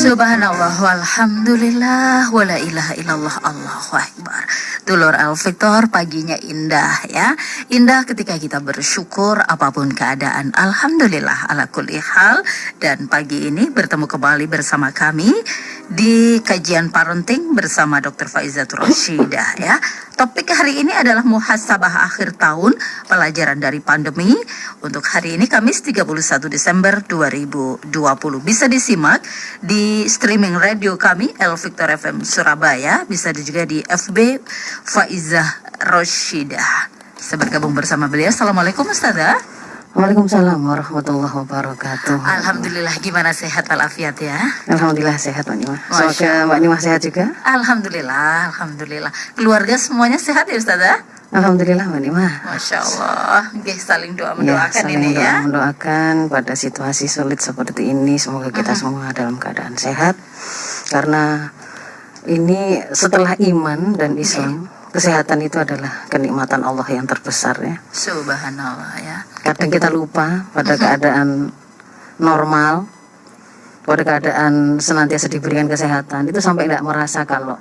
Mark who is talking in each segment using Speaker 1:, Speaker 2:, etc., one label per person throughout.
Speaker 1: Subhanallah walhamdulillah wala ilaha illallah Allahu akbar. Dulur Al Victor, paginya indah ya. Indah ketika kita bersyukur apapun keadaan. Alhamdulillah ala kulli hal. Dan pagi ini bertemu kembali bersama kami di kajian parenting bersama Dr. Faizatul Rashidah ya. Topik hari ini adalah muhasabah akhir tahun, pelajaran dari pandemi. Untuk hari ini Kamis 31 Desember 2020. Bisa disimak di streaming radio kami El Victor FM Surabaya, bisa juga di FB Faizah Rashidah. Saya bergabung bersama beliau. Assalamualaikum Ustazah.
Speaker 2: Waalaikumsalam warahmatullahi wabarakatuh.
Speaker 1: Alhamdulillah, gimana sehat walafiat ya?
Speaker 2: Alhamdulillah sehat Mbak Nimah. Semoga Mbak Nimah sehat juga.
Speaker 1: Alhamdulillah, alhamdulillah. Keluarga semuanya sehat ya Ustazah?
Speaker 2: Alhamdulillah Mbak Nimah.
Speaker 1: Masya Allah. Oke, saling doa mendoakan
Speaker 2: saling
Speaker 1: ini
Speaker 2: doa
Speaker 1: ya.
Speaker 2: Mendoakan pada situasi sulit seperti ini. Semoga kita semua dalam keadaan sehat. Karena ini setelah iman dan Islam, kesehatan itu adalah kenikmatan Allah yang terbesar ya.
Speaker 1: Subhanallah ya.
Speaker 2: Kadang kita lupa pada keadaan normal, pada keadaan senantiasa diberikan kesehatan, itu sampai tidak merasa kalau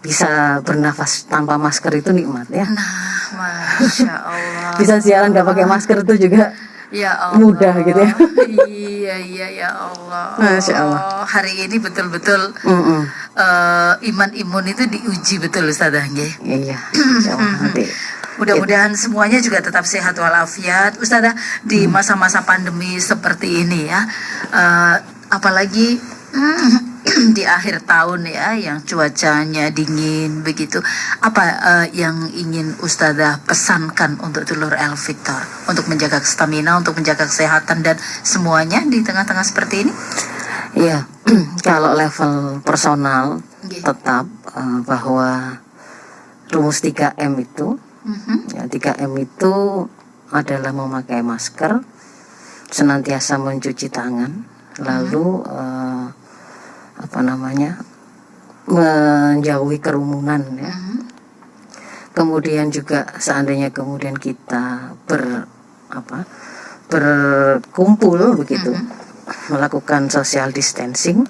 Speaker 2: bisa bernafas tanpa masker itu nikmat ya.
Speaker 1: Nah, Masya Allah.
Speaker 2: Bisa siaran nggak pakai masker itu juga
Speaker 1: ya Allah.
Speaker 2: Mudah gitu ya.
Speaker 1: Iya ya Allah.
Speaker 2: Masya Allah.
Speaker 1: Hari ini betul-betul iman imun itu diuji betul Ustazah nggih.
Speaker 2: Iya. Insya Allah nanti.
Speaker 1: Mudah-mudahan semuanya juga tetap sehat walafiat Ustazah di masa-masa pandemi seperti ini ya. Apalagi di akhir tahun ya, yang cuacanya dingin begitu. Apa yang ingin Ustazah pesankan untuk dulur El Victor untuk menjaga stamina, untuk menjaga kesehatan dan semuanya di tengah-tengah seperti ini?
Speaker 2: Iya, kalau level personal tetap bahwa rumus 3M itu, ya 3M itu adalah memakai masker, senantiasa mencuci tangan, lalu menjauhi kerumunan ya. Kemudian juga seandainya kemudian kita berkumpul begitu, melakukan social distancing,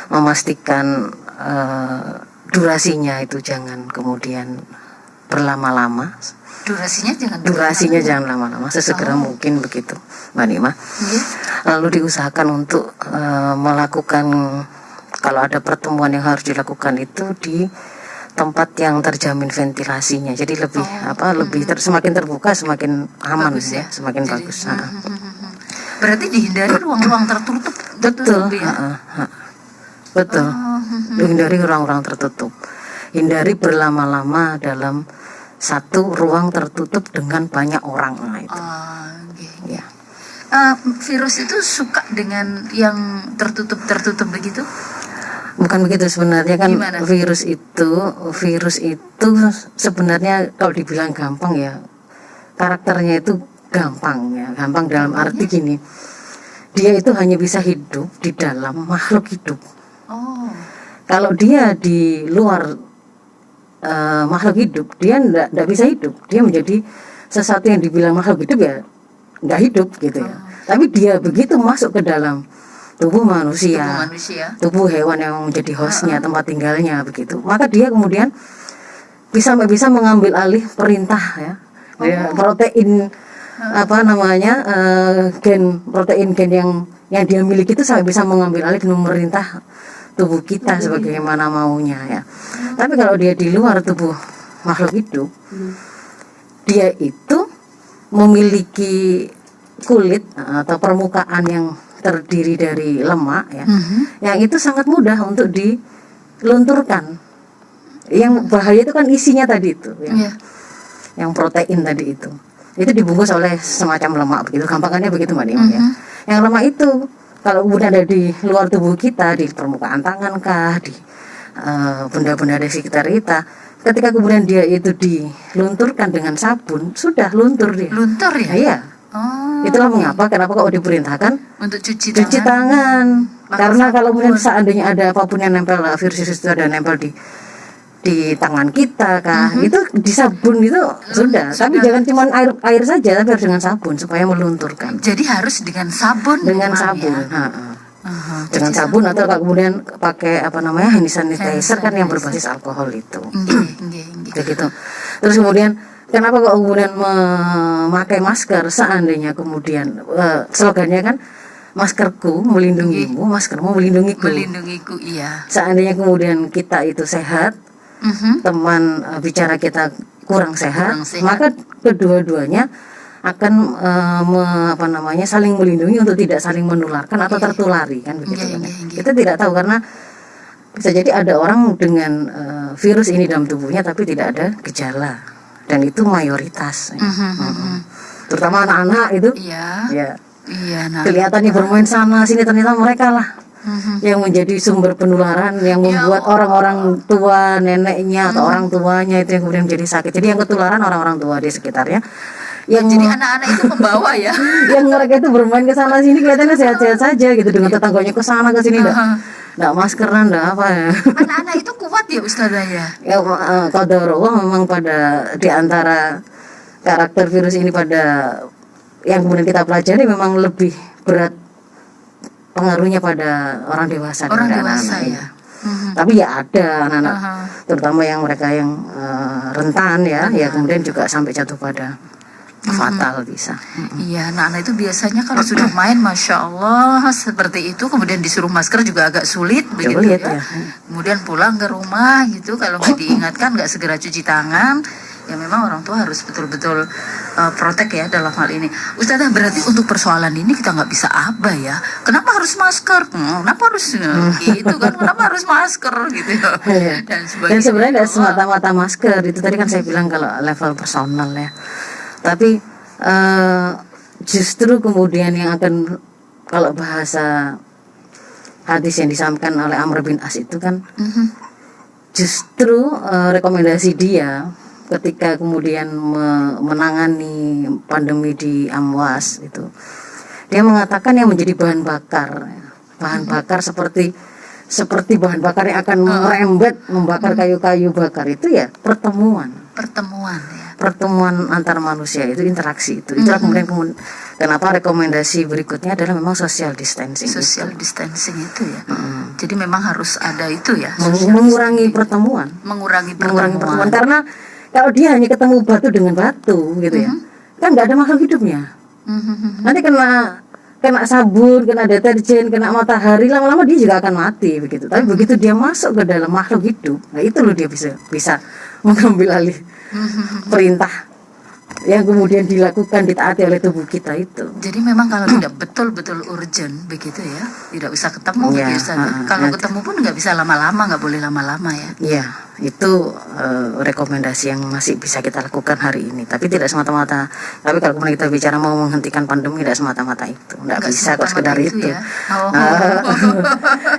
Speaker 2: memastikan durasinya itu jangan kemudian berlama-lama. Durasinya jangan lama-lama, sesegera mungkin begitu Mbak Nimah. Lalu diusahakan untuk melakukan, kalau ada pertemuan yang harus dilakukan itu di tempat yang terjamin ventilasinya. Jadi lebih semakin terbuka semakin aman bagus, ya, semakin jadi, bagus.
Speaker 1: Berarti dihindari ruang-ruang tertutup.
Speaker 2: Betul. Betul. Dihindari ruang-ruang tertutup. Hindari berlama-lama dalam satu ruang tertutup dengan banyak orang. Nah, itu.
Speaker 1: Ya. Virus itu suka dengan yang tertutup begitu?
Speaker 2: Bukan begitu sebenarnya kan.
Speaker 1: Gimana?
Speaker 2: Virus itu sebenarnya kalau dibilang gampang ya, karakternya itu gampang ya. Gampang dalam arti gini, dia itu hanya bisa hidup di dalam makhluk hidup. Kalau dia di luar makhluk hidup, dia tidak bisa hidup. Dia menjadi sesuatu yang dibilang makhluk hidup ya nggak hidup gitu ya. Tapi dia begitu masuk ke dalam tubuh manusia, tubuh hewan yang menjadi hostnya, tempat tinggalnya begitu, maka dia kemudian bisa mengambil alih perintah ya, protein gen yang dia miliki itu sampai bisa mengambil alih dan memerintah tubuh kita sebagaimana maunya ya. Tapi kalau dia di luar tubuh makhluk hidup, dia itu memiliki kulit atau permukaan yang terdiri dari lemak ya, yang itu sangat mudah untuk dilunturkan. Yang bahaya itu kan isinya tadi itu, yang protein tadi itu dibungkus oleh semacam lemak begitu, gampangannya begitu Mbak Nimah ya. Yang lemak itu kalau kemudian ada di luar tubuh kita, di permukaan tangan kah, di benda-benda di sekitar kita, ketika kemudian dia itu dilunturkan dengan sabun, sudah luntur dia.
Speaker 1: Luntur ya?
Speaker 2: Iya. Itulah kenapa kok diperintahkan
Speaker 1: untuk cuci
Speaker 2: tangan. Karena kalau kemudian seandainya ada apapun yang nempel, virus itu ada nempel di tangan kita kah, itu di sabun itu sudah. Tapi jangan cuma air saja, tapi harus dengan sabun supaya melunturkan.
Speaker 1: Jadi harus dengan sabun.
Speaker 2: Dengan sabun.
Speaker 1: Ya?
Speaker 2: dengan sabun atau kemudian pakai apa namanya hand sanitizer kan yang berbasis alkohol itu. Begitu. Terus kemudian kenapa kok kemudian memakai masker seandainya kemudian slogannya kan maskerku melindungimu, maskermu melindungiku.
Speaker 1: Melindungiku, iya.
Speaker 2: Seandainya kemudian kita itu sehat, teman bicara kita kurang sehat, maka kedua-duanya akan saling melindungi untuk tidak saling menularkan atau tertulari kan begitu kan. Kita tidak tahu karena bisa jadi ada orang dengan virus ini dalam tubuhnya tapi tidak ada gejala dan itu mayoritas. Terutama anak-anak itu. Iya, kelihatannya bermain sana sini ternyata mereka lah yang menjadi sumber penularan yang membuat orang-orang tua, neneknya atau orang tuanya itu yang kemudian menjadi sakit. Jadi yang ketularan orang-orang tua di sekitarnya. Yang
Speaker 1: jadi anak-anak itu membawa ya.
Speaker 2: Yang mereka itu bermain ke sana sini kelihatannya sehat-sehat saja gitu dengan tetangganya ke sana ke sini enggak maskeran enggak apa ya.
Speaker 1: Anak-anak itu kuat ya Ustazah ya.
Speaker 2: Ya qadarullah memang pada di antara karakter virus ini pada yang kemudian kita pelajari memang lebih berat pengaruhnya pada orang dewasa.
Speaker 1: Orang dewasa ya.
Speaker 2: Tapi ya ada anak-anak terutama yang mereka yang rentan ya, ya kemudian juga sampai jatuh pada fatal bisa.
Speaker 1: Iya, anak-anak itu biasanya kalau sudah main, masya Allah seperti itu, kemudian disuruh masker juga agak sulit begitu ya. Kemudian pulang ke rumah gitu, kalau nggak diingatkan, nggak segera cuci tangan, ya memang orang tua harus betul-betul protek ya dalam hal ini. Ustazah, berarti untuk persoalan ini kita nggak bisa abai ya. Kenapa harus masker? Kenapa harus gitu kan? Kenapa harus masker gitu?
Speaker 2: Dan sebenarnya tidak semata-mata masker. Itu tadi kan saya bilang kalau level personal ya. Tapi justru kemudian yang akan kalau bahasa hadis yang disampaikan oleh Amr bin As itu kan justru rekomendasi dia ketika kemudian menangani pandemi di Amwas itu, dia mengatakan yang menjadi bahan bakar seperti bahan bakar yang akan merembet membakar kayu-kayu bakar itu ya pertemuan ya. Pertemuan antar manusia itu, interaksi itu. Itulah kemudian kenapa rekomendasi berikutnya adalah memang social distancing.
Speaker 1: Social distancing itu ya. Jadi memang harus ada itu ya.
Speaker 2: Mengurangi pertemuan.
Speaker 1: Mengurangi pertemuan.
Speaker 2: Karena kalau dia hanya ketemu batu dengan batu gitu ya, kan nggak ada makhluk hidupnya. Nanti kena sabun, kena deterjen, kena matahari, lama-lama dia juga akan mati begitu. Tapi begitu dia masuk ke dalam makhluk hidup, nah itu loh dia bisa mengambil alih perintah yang kemudian dilakukan, ditaati oleh tubuh kita itu.
Speaker 1: Jadi memang kalau tidak betul-betul urgent begitu ya, tidak bisa ketemu ya, kalau ketemu pun nggak bisa lama-lama, nggak boleh lama-lama ya.
Speaker 2: Iya, itu rekomendasi yang masih bisa kita lakukan hari ini. Tapi tidak semata-mata. Tapi kalau kemudian kita bicara mau menghentikan pandemi, tidak semata-mata itu. Nggak bisa kok sekedar itu. Ya?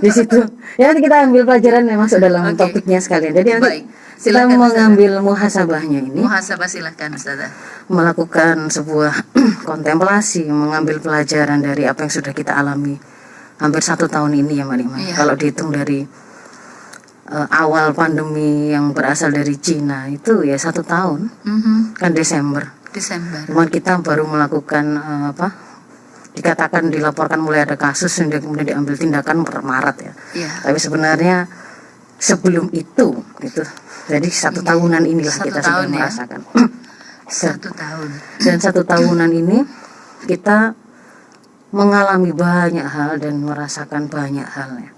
Speaker 2: Di situ, ya nanti kita ambil pelajaran yang masuk dalam topiknya sekalian. Jadi nanti kita mengambil muhasabahnya ini.
Speaker 1: Muhasabah silahkan Ustazah.
Speaker 2: Melakukan sebuah kontemplasi, mengambil pelajaran dari apa yang sudah kita alami hampir 1 tahun ini ya Mbak Nima. Kalau dihitung dari awal pandemi yang berasal dari Cina itu ya 1 tahun, kan Desember. Cuman kita baru melakukan dikatakan dilaporkan mulai ada kasus dan kemudian diambil tindakan per Maret ya. Tapi sebenarnya sebelum itu jadi 1 tahunan inilah kita sudah merasakan.
Speaker 1: 1 tahun.
Speaker 2: Dan 1 tahunan ini kita mengalami banyak hal dan merasakan banyak hal ya.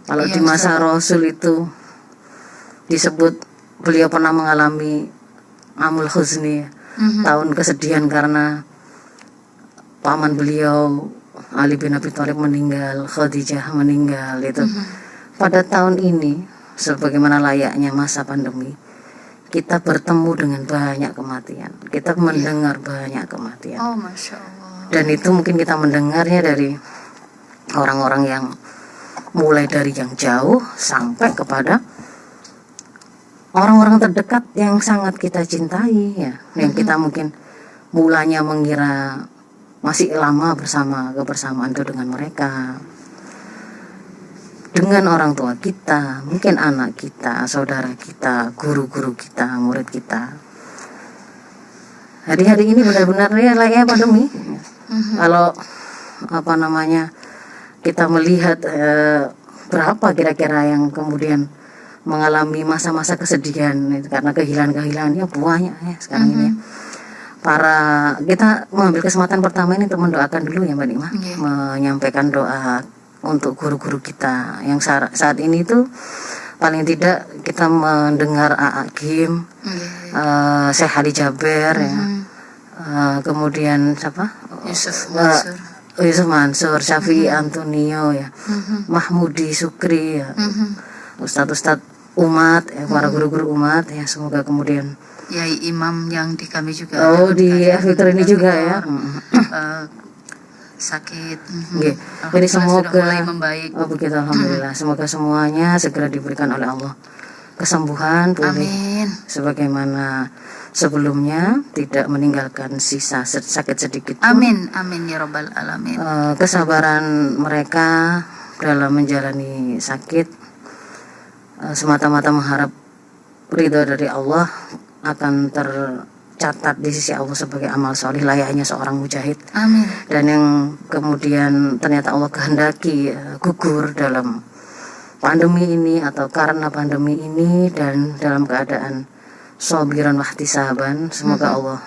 Speaker 2: Kalau di masa Rasul itu disebut beliau pernah mengalami amul huzni, tahun kesedihan karena paman beliau Ali bin Abi Thalib meninggal, Khadijah meninggal itu. Pada tahun ini sebagaimana layaknya masa pandemi, kita bertemu dengan banyak kematian, kita mendengar banyak kematian.
Speaker 1: Oh, Masya Allah.
Speaker 2: Dan itu mungkin kita mendengarnya dari orang-orang yang mulai dari yang jauh sampai kepada orang-orang terdekat yang sangat kita cintai ya, yang kita mungkin mulanya mengira masih lama kebersamaan itu dengan mereka, dengan orang tua kita, mungkin anak kita, saudara kita, guru-guru kita, murid kita. Hari-hari ini benar-benar ya layaknya pandemi. Kalau kita melihat berapa kira-kira yang kemudian mengalami masa-masa kesedihan itu karena kehilangan-kehilangan ya banyak ya sekarang ini. Kita mengambil kesempatan pertama ini untuk mendoakan dulu ya Mbak Nikmah, menyampaikan doa untuk guru-guru kita yang saat ini itu paling tidak kita mendengar A.A. Gim, Syekh Ali Jaber ya, kemudian siapa? Yusuf Mansur, Syafi'i Antonio ya, Mahmudi Sukri ya, Ustadz umat ya, para guru-guru umat ya, semoga kemudian
Speaker 1: Yai Imam yang di kami juga
Speaker 2: di Victor ini juga ya
Speaker 1: sakit.
Speaker 2: Jadi semoga
Speaker 1: mulai membaik.
Speaker 2: Begitu alhamdulillah. Semoga semuanya segera diberikan oleh Allah kesembuhan, pulih.
Speaker 1: Amin.
Speaker 2: Sebagaimana sebelumnya, tidak meninggalkan sisa sakit sedikit pun.
Speaker 1: Amin, amin ya rabbal alamin.
Speaker 2: Kesabaran mereka dalam menjalani sakit semata-mata mengharap ridho dari Allah akan tercatat di sisi Allah sebagai amal solih layaknya seorang mujahid.
Speaker 1: Amin.
Speaker 2: Dan yang kemudian ternyata Allah kehendaki gugur dalam pandemi ini atau karena pandemi ini dan dalam keadaan sobiran wahtisaban, semoga Allah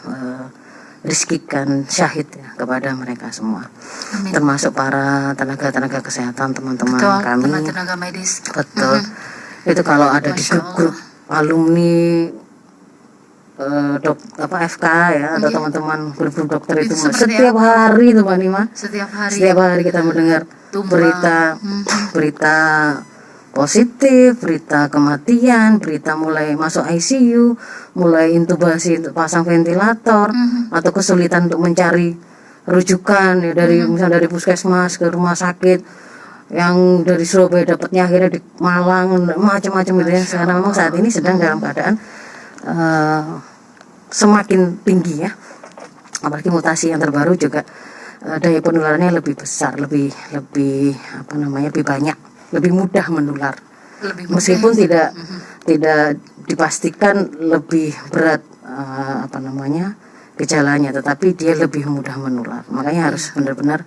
Speaker 2: rizkikan syahid ya kepada mereka semua.
Speaker 1: Amin.
Speaker 2: Termasuk para tenaga-tenaga kesehatan, teman-teman kami.
Speaker 1: Tenaga medis.
Speaker 2: Betul. Itu kalau ada di grup alumni FK ya atau teman-teman grup dokter itu setiap hari itu Mbak Nima. Setiap hari kita mendengar berita positif, berita kematian, berita mulai masuk ICU, mulai intubasi untuk pasang ventilator atau kesulitan untuk mencari rujukan ya misalnya dari puskesmas ke rumah sakit. Yang dari Surabaya dapatnya akhirnya di Malang, macam-macam gitu ya. Karena memang saat ini sedang dalam keadaan semakin tinggi ya. Apalagi mutasi yang terbaru juga daya penularannya lebih besar, lebih banyak, lebih mudah menular. Meskipun tidak dipastikan lebih berat gejalanya, tetapi dia lebih mudah menular. Makanya harus benar-benar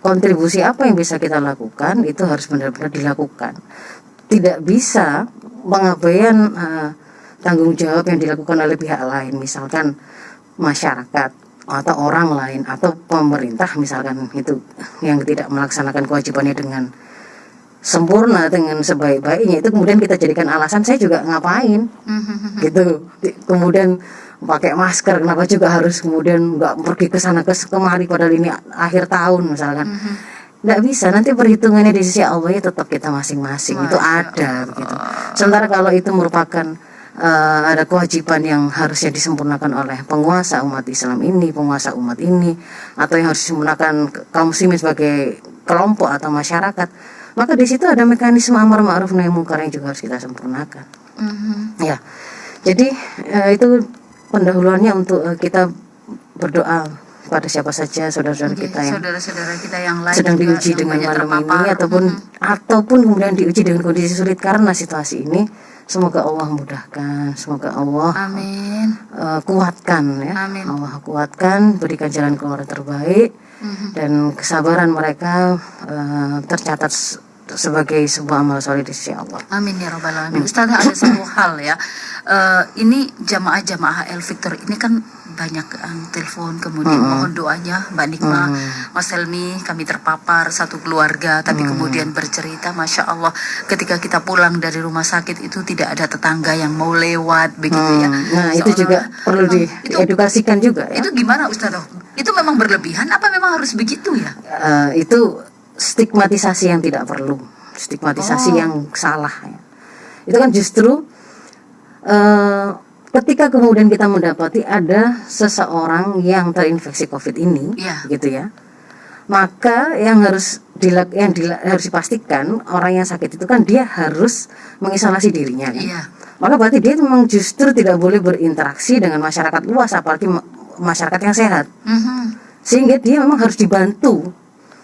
Speaker 2: kontribusi apa yang bisa kita lakukan itu harus benar-benar dilakukan. Tidak bisa pengabaian tanggung jawab yang dilakukan oleh pihak lain, misalkan masyarakat atau orang lain atau pemerintah misalkan itu yang tidak melaksanakan kewajibannya dengan sempurna, dengan sebaik-baiknya, itu kemudian kita jadikan alasan saya juga ngapain gitu. Kemudian pakai masker, kenapa juga harus kemudian nggak pergi ke sana kemari padahal ini akhir tahun misalkan. Nggak bisa, nanti perhitungannya di sisi Allah ya tetap kita masing-masing itu ada begitu. Sementara kalau itu merupakan ada kewajiban yang harusnya disempurnakan oleh penguasa umat Islam ini, penguasa umat ini, atau yang harus disempurnakan kaum muslimin sebagai kelompok atau masyarakat, maka di situ ada mekanisme amar ma'ruf nahi munkar yang juga harus kita sempurnakan. Ya, jadi itu pendahuluannya untuk kita berdoa pada siapa saja saudara-saudara kita yang
Speaker 1: lain
Speaker 2: sedang diuji dengan pandemi ini ataupun kemudian diuji dengan kondisi sulit karena situasi ini. Semoga Allah mudahkan, semoga Allah kuatkan ya. Amin. Allah kuatkan, berikan jalan keluar terbaik dan kesabaran mereka tercatat sebagai sebuah amal soleh di sisi Allah.
Speaker 1: Amin ya rabbal alamin. Ustazah, ada satu hal ya. Ini jamaah El Victor ini kan banyak telepon, kemudian mohon doanya Mbak Nikmah, Mas Helmi, kami terpapar satu keluarga, tapi kemudian bercerita, Masya Allah, ketika kita pulang dari rumah sakit itu tidak ada tetangga yang mau lewat begitu ya.
Speaker 2: Nah itu juga perlu diedukasikan juga ya.
Speaker 1: Itu gimana Ustazah? Itu memang berlebihan apa memang harus begitu ya?
Speaker 2: Itu stigmatisasi yang tidak perlu, stigmatisasi yang salah ya. Itu kan justru ketika kemudian kita mendapati ada seseorang yang terinfeksi COVID ini, gitu ya, maka yang harus dipastikan orang yang sakit itu kan dia harus mengisolasi dirinya kan? Maka berarti dia memang justru tidak boleh berinteraksi dengan masyarakat luas, apalagi masyarakat yang sehat, sehingga dia memang harus dibantu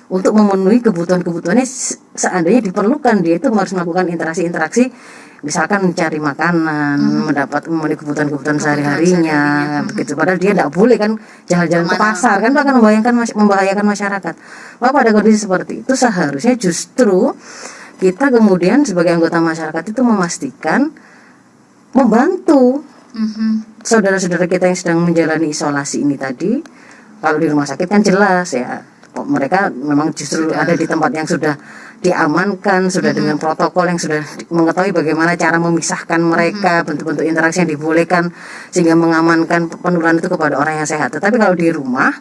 Speaker 2: untuk memenuhi kebutuhan-kebutuhannya seandainya diperlukan. Dia itu harus melakukan interaksi-interaksi, misalkan mencari makanan, memenuhi kebutuhan-kebutuhan sehari-harinya, begitu. Padahal dia tidak boleh kan jalan-jalan ke pasar, kan itu akan membahayakan masyarakat. Maka pada kondisi seperti itu seharusnya justru kita kemudian sebagai anggota masyarakat itu memastikan membantu saudara-saudara kita yang sedang menjalani isolasi ini tadi. Kalau di rumah sakit kan jelas ya, mereka memang justru ada di tempat yang sudah diamankan, sudah dengan protokol yang sudah mengetahui bagaimana cara memisahkan mereka, bentuk-bentuk interaksi yang dibolehkan sehingga mengamankan penularan itu kepada orang yang sehat. Tetapi kalau di rumah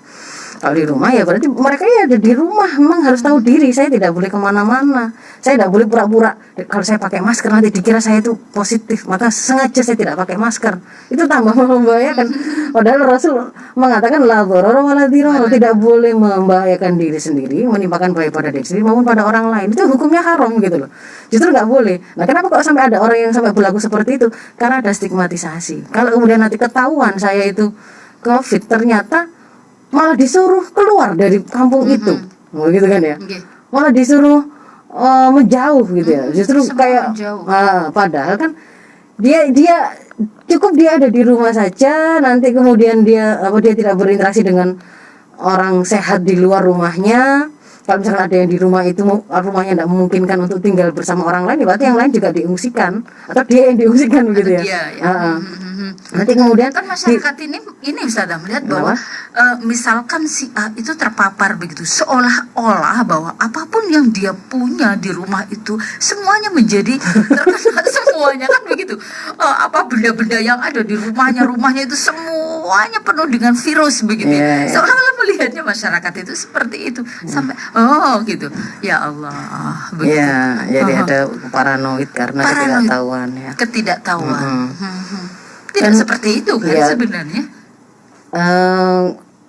Speaker 2: ya berarti mereka ya ada di rumah, memang harus tahu diri. Saya tidak boleh kemana-mana, saya tidak boleh pura-pura kalau saya pakai masker nanti dikira saya itu positif, maka sengaja saya tidak pakai masker. Itu tambah membahayakan. Padahal Rasul mengatakan la dharara wa la dirara, tidak boleh membahayakan diri sendiri, menimpakan bahaya pada diri sendiri maupun pada orang lain. Itu hukumnya haram gitu loh, justru nggak boleh. Nah kenapa kok sampai ada orang yang sampai berlaku seperti itu? Karena ada stigmatisasi. Kalau kemudian nanti ketahuan saya itu COVID, ternyata malah disuruh keluar dari kampung itu, gitu kan ya? Malah disuruh menjauh gitu ya. Justru kayak padahal kan dia cukup dia ada di rumah saja, nanti kemudian dia tidak berinteraksi dengan orang sehat di luar rumahnya. Kalau misalkan ada yang di rumah itu rumahnya tidak memungkinkan untuk tinggal bersama orang lain, berarti yang lain juga diungsikan atau dia yang diungsikan begitu ya. Nanti kemudian
Speaker 1: kan masyarakat ini Ustazah melihat bahwa misalkan si A itu terpapar begitu, seolah-olah bahwa apapun yang dia punya di rumah itu semuanya menjadi terkena semuanya kan begitu. Apa benda-benda yang ada di rumahnya itu semuanya penuh dengan virus begitu. Seolah-olah melihatnya masyarakat itu seperti itu sampai gitu. Ya Allah. Begitu.
Speaker 2: Ya, jadi ada paranoid karena ketidaktahuan ya.
Speaker 1: Ketidaktahuan. Tidak seperti itu kan sebenarnya.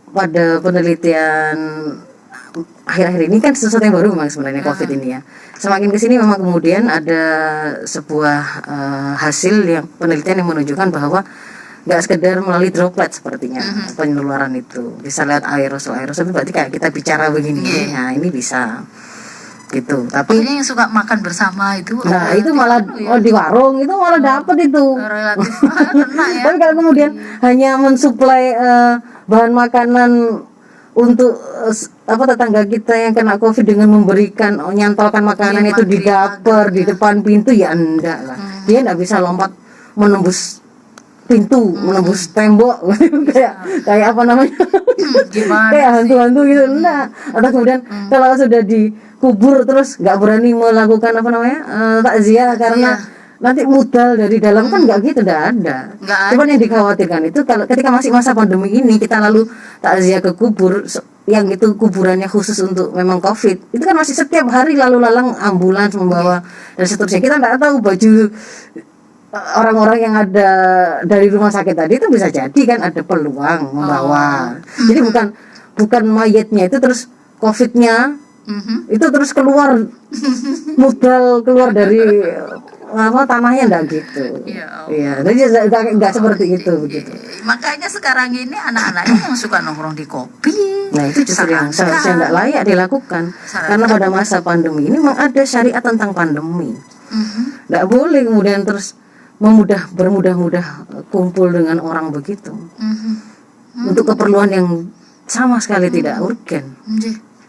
Speaker 2: Pada penelitian akhir-akhir ini kan sesuatu yang baru memang sebenarnya COVID ini ya. Semakin kesini memang kemudian ada sebuah hasil yang penelitian yang menunjukkan bahwa nggak sekedar melalui droplet sepertinya penularan itu, bisa lihat aerosol itu berarti kayak kita bicara begini. Nah ini bisa gitu. Tapi
Speaker 1: yang suka makan bersama itu
Speaker 2: itu malah di warung itu malah dapat itu
Speaker 1: relatif kena ya.
Speaker 2: Tapi kalau kemudian hanya mensuplai bahan makanan untuk tetangga kita yang kena COVID dengan memberikan nyantolkan makanan itu di dapur di depan pintu, ya enggak lah. Dia enggak bisa lompat menembus pintu, menembus tembok kayak apa namanya? Kayak hantu-hantu gitu. Enggak. Atau kemudian kalau sudah dikubur terus nggak berani melakukan takziah karena nanti modal dari dalam kan nggak gitu, nggak ada. Cuman yang dikhawatirkan itu kalau ketika masih masa pandemi ini kita lalu takziah ke kubur yang itu kuburannya khusus untuk memang COVID, itu kan masih setiap hari lalu lalang ambulans membawa dan seterusnya. Kita nggak tahu baju orang-orang yang ada dari rumah sakit tadi itu bisa jadi kan ada peluang membawa. Jadi bukan mayatnya itu terus COVID-nya itu terus keluar modal keluar dari tanahnya, enggak gitu. Iya, jadi enggak seperti itu begitu.
Speaker 1: Makanya sekarang ini anak-anaknya yang suka nongkrong di kopi.
Speaker 2: Nah itu justru yang seharusnya enggak layak dilakukan. Karena pada masa pandemi ini memang ada syariat tentang pandemi. Enggak boleh kemudian terus bermudah-mudah kumpul dengan orang begitu untuk keperluan yang sama sekali tidak urgen.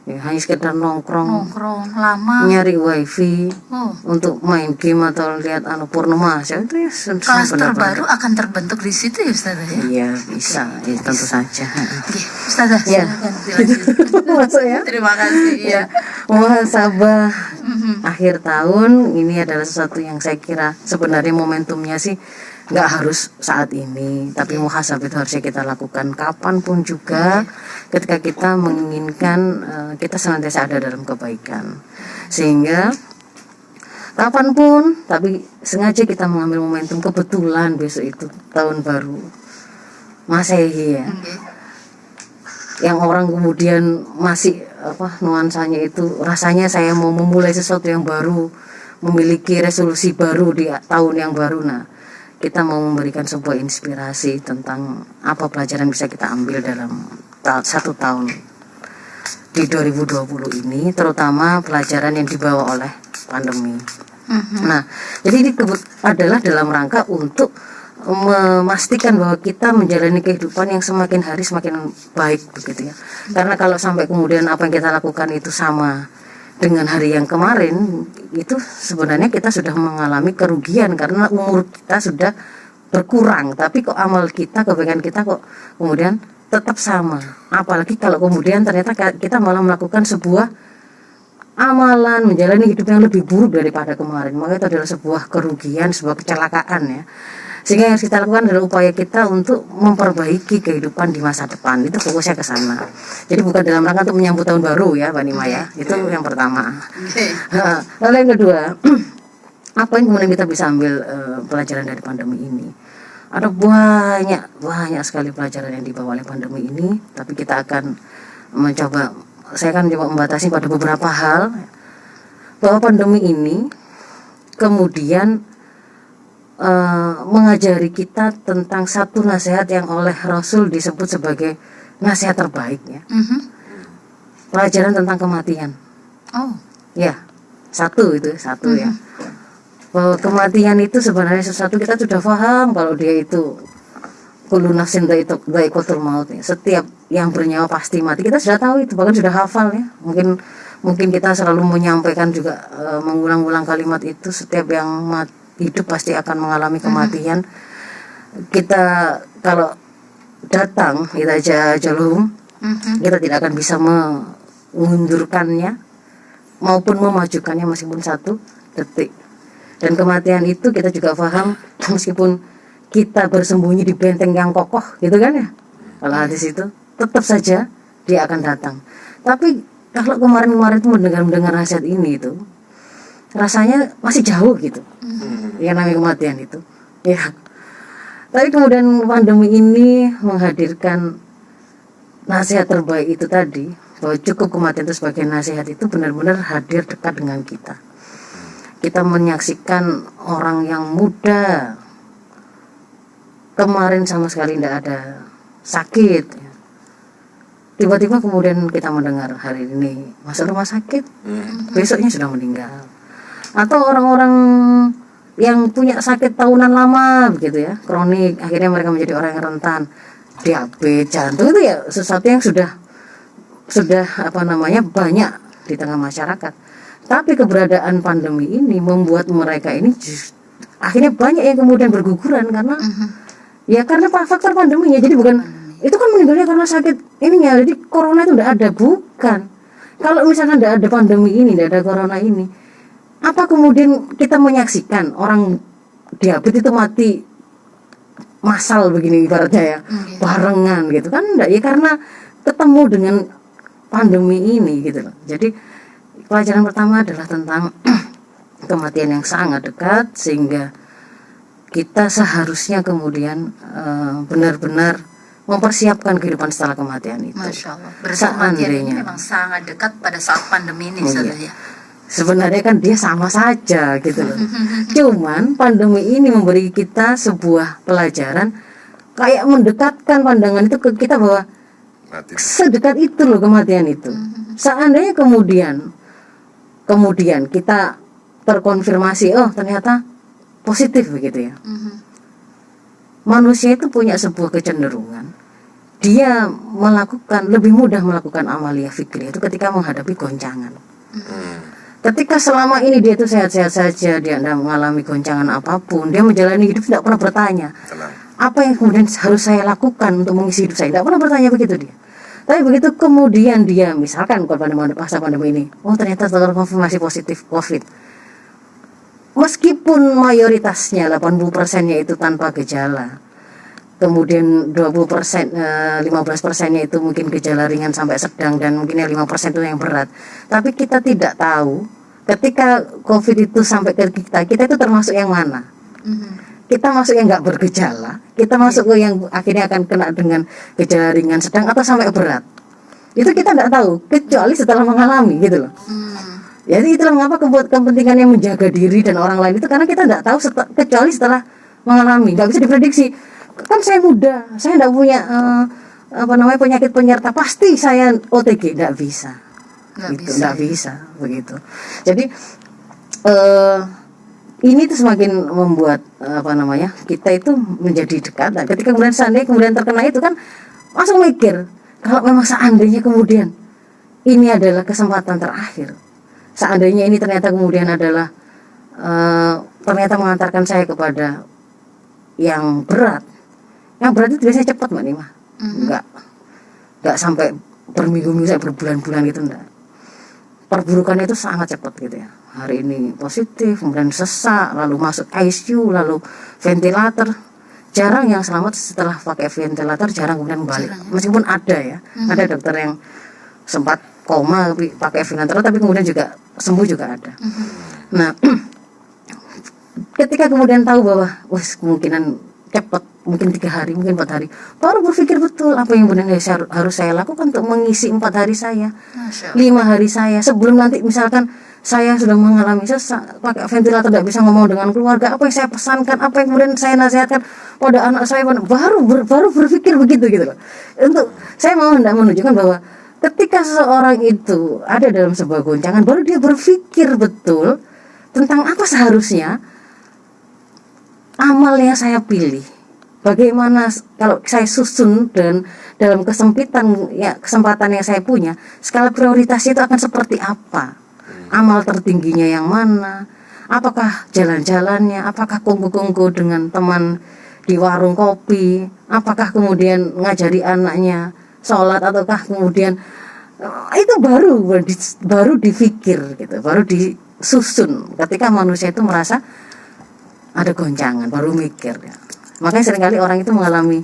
Speaker 2: Hanya sekedar nongkrong
Speaker 1: lama,
Speaker 2: nyari wifi untuk main game atau lihat purnama itu ya.
Speaker 1: Kelas terbaru akan terbentuk di situ ya Ustazah ya?
Speaker 2: Iya bisa, ya, tentu saja.
Speaker 1: Ustazah silakan
Speaker 2: masuk ya.
Speaker 1: Terima kasih ya.
Speaker 2: Muhasabah akhir tahun ini adalah sesuatu yang saya kira sebenarnya momentumnya sih nggak harus saat ini, tapi muhasabah itu harusnya kita lakukan kapanpun juga ketika kita menginginkan kita senantiasa ada dalam kebaikan, sehingga kapanpun tapi sengaja kita mengambil momentum. Kebetulan besok itu tahun baru Masehi ya, yang orang kemudian masih nuansanya itu rasanya saya mau memulai sesuatu yang baru, memiliki resolusi baru di tahun yang baru. Nah kita mau memberikan sebuah inspirasi tentang apa pelajaran bisa kita ambil dalam satu tahun di 2020 ini, terutama pelajaran yang dibawa oleh pandemi. Nah, jadi ini adalah dalam rangka untuk memastikan bahwa kita menjalani kehidupan yang semakin hari semakin baik begitu ya. Karena kalau sampai kemudian apa yang kita lakukan itu sama dengan hari yang kemarin, itu sebenarnya kita sudah mengalami kerugian karena umur kita sudah berkurang, tapi kok amal kita, kebaikan kita kok kemudian tetap sama. Apalagi kalau kemudian ternyata kita malah melakukan sebuah amalan, menjalani hidup yang lebih buruk daripada kemarin. Maka itu adalah sebuah kerugian, sebuah kecelakaan ya. Sehingga yang harus kita lakukan adalah upaya kita untuk memperbaiki kehidupan di masa depan. Itu fokusnya ke sana. Jadi bukan dalam rangka untuk menyambut tahun baru ya, Mbak Nima ya. Itu yang pertama. Lalu yang kedua, apa yang kemudian kita bisa ambil pelajaran dari pandemi ini? Ada banyak sekali pelajaran yang dibawa oleh pandemi ini, tapi kita akan mencoba, saya akan coba membatasi pada beberapa hal, bahwa pandemi ini kemudian mengajari kita tentang satu nasihat yang oleh Rasul disebut sebagai nasihat terbaik ya. Pelajaran tentang kematian. Ya, satu ya. Bahwa kematian itu sebenarnya sesuatu kita sudah paham kalau dia itu kullu nafsin dha'iqatul maut ya. Setiap yang bernyawa pasti mati. Kita sudah tahu itu, bahkan sudah hafal ya. Mungkin kita selalu menyampaikan juga mengulang-ulang kalimat itu. Setiap yang hidup pasti akan mengalami kematian. Kita kalau datang kita ajalum, kita tidak akan bisa mengundurkannya maupun memajukannya meskipun 1 detik. Dan kematian itu kita juga paham meskipun kita bersembunyi di benteng yang kokoh gitu kan ya, kalau hadis itu tetap saja dia akan datang. Tapi kalau kemarin itu mendengar nasihat ini itu rasanya masih jauh gitu, yang namanya kematian itu ya. Tapi kemudian pandemi ini menghadirkan nasihat terbaik itu tadi, bahwa cukup kematian itu sebagai nasihat itu benar-benar hadir dekat dengan kita. Kita menyaksikan orang yang muda, kemarin sama sekali tidak ada sakit, tiba-tiba kemudian kita mendengar hari ini masuk rumah sakit, besoknya sudah meninggal. Atau orang-orang yang punya sakit tahunan lama begitu ya, kronik, akhirnya mereka menjadi orang yang rentan, diabetes, jantung, itu ya sesuatu yang sudah banyak di tengah masyarakat. Tapi keberadaan pandemi ini membuat mereka ini akhirnya banyak yang kemudian berguguran karena ya karena faktor pandeminya. Jadi bukan itu kan meninggalnya karena sakit ininya, jadi corona itu tidak ada, bukan. Kalau misalnya tidak ada pandemi ini, tidak ada corona ini, apa kemudian kita menyaksikan orang diabetes itu mati massal begini ibaratnya ya, barengan gitu kan? Enggak, ya karena ketemu dengan pandemi ini gitu loh. Jadi pelajaran pertama adalah tentang kematian yang sangat dekat, sehingga kita seharusnya kemudian benar-benar mempersiapkan kehidupan setelah kematian itu.
Speaker 1: Masya Allah. Kematian ini memang sangat dekat pada saat pandemi ini sebenarnya.
Speaker 2: Sebenarnya kan dia sama saja gitu loh. Cuman pandemi ini memberi kita sebuah pelajaran, kayak mendekatkan pandangan itu ke kita bahwa sedekat itu loh kematian itu. Seandainya kemudian kita terkonfirmasi, oh ternyata positif begitu ya. Manusia itu punya sebuah kecenderungan, dia lebih mudah melakukan amalia fikri itu ketika menghadapi goncangan. Ketika selama ini dia itu sehat-sehat saja, dia tidak mengalami goncangan apapun, dia menjalani hidup tidak pernah bertanya apa yang kemudian harus saya lakukan untuk mengisi hidup saya, tidak pernah bertanya begitu dia. Tapi begitu kemudian dia misalkan pada masa pandemi ini, oh ternyata terkonfirmasi positif COVID, meskipun mayoritasnya 80%-nya itu tanpa gejala, kemudian 15%-nya itu mungkin gejala ringan sampai sedang, dan mungkin 5% itu yang berat. Tapi kita tidak tahu ketika COVID itu sampai ke kita itu termasuk yang mana. Kita masuk yang nggak bergejala, kita masuk ke yang akhirnya akan kena dengan gejala ringan, sedang, atau sampai berat. Itu kita nggak tahu kecuali setelah mengalami gitu loh. Jadi itulah mengapa kepentingannya menjaga diri dan orang lain itu, karena kita nggak tahu kecuali setelah mengalami. Nggak bisa diprediksi. Kan saya muda, saya nggak punya penyakit penyerta, pasti saya OTG, nggak bisa.
Speaker 1: Nggak
Speaker 2: gitu,
Speaker 1: bisa,
Speaker 2: nggak
Speaker 1: ya.
Speaker 2: bisa begitu. Jadi ini tuh semakin membuat kita itu menjadi dekat. Nah, ketika kemudian seandainya kemudian terkena itu kan langsung mikir, kalau memang seandainya kemudian ini adalah kesempatan terakhir, seandainya ini ternyata kemudian adalah ternyata mengantarkan saya kepada yang berat. Yang berat itu biasanya cepat Mbak Nima, nggak sampai berminggu-minggu, sampai berbulan-bulan gitu, enggak. Perburukannya itu sangat cepat gitu ya. Hari ini positif, kemudian sesak, lalu masuk ICU, lalu ventilator. Jarang yang selamat setelah pakai ventilator, jarang kemudian balik. Meskipun ada ya, ada dokter yang sempat koma tapi pakai ventilator, tapi kemudian juga sembuh juga ada. Nah, ketika kemudian tahu bahwa kemungkinan cepat, mungkin 3 hari, mungkin 4 hari, baru berpikir betul apa yang benar harus saya lakukan untuk mengisi 4 hari saya, 5 hari saya, sebelum nanti misalkan saya sudah mengalami sesak, pakai ventilator, tidak bisa ngomong dengan keluarga, apa yang saya pesankan, apa yang kemudian saya nasihatkan pada anak saya, baru berpikir begitu gitu loh. Untuk saya mau hendak menunjukkan bahwa ketika seseorang itu ada dalam sebuah goncangan, baru dia berpikir betul tentang apa seharusnya amal yang saya pilih, bagaimana kalau saya susun dan dalam kesempitan ya, kesempatan yang saya punya, skala prioritas itu akan seperti apa, amal tertingginya yang mana, apakah jalan-jalannya, apakah kongko-kongko dengan teman di warung kopi, apakah kemudian ngajari anaknya sholat, ataukah kemudian itu baru dipikir gitu, baru disusun ketika manusia itu merasa ada goncangan, baru mikir ya. Makanya seringkali orang itu mengalami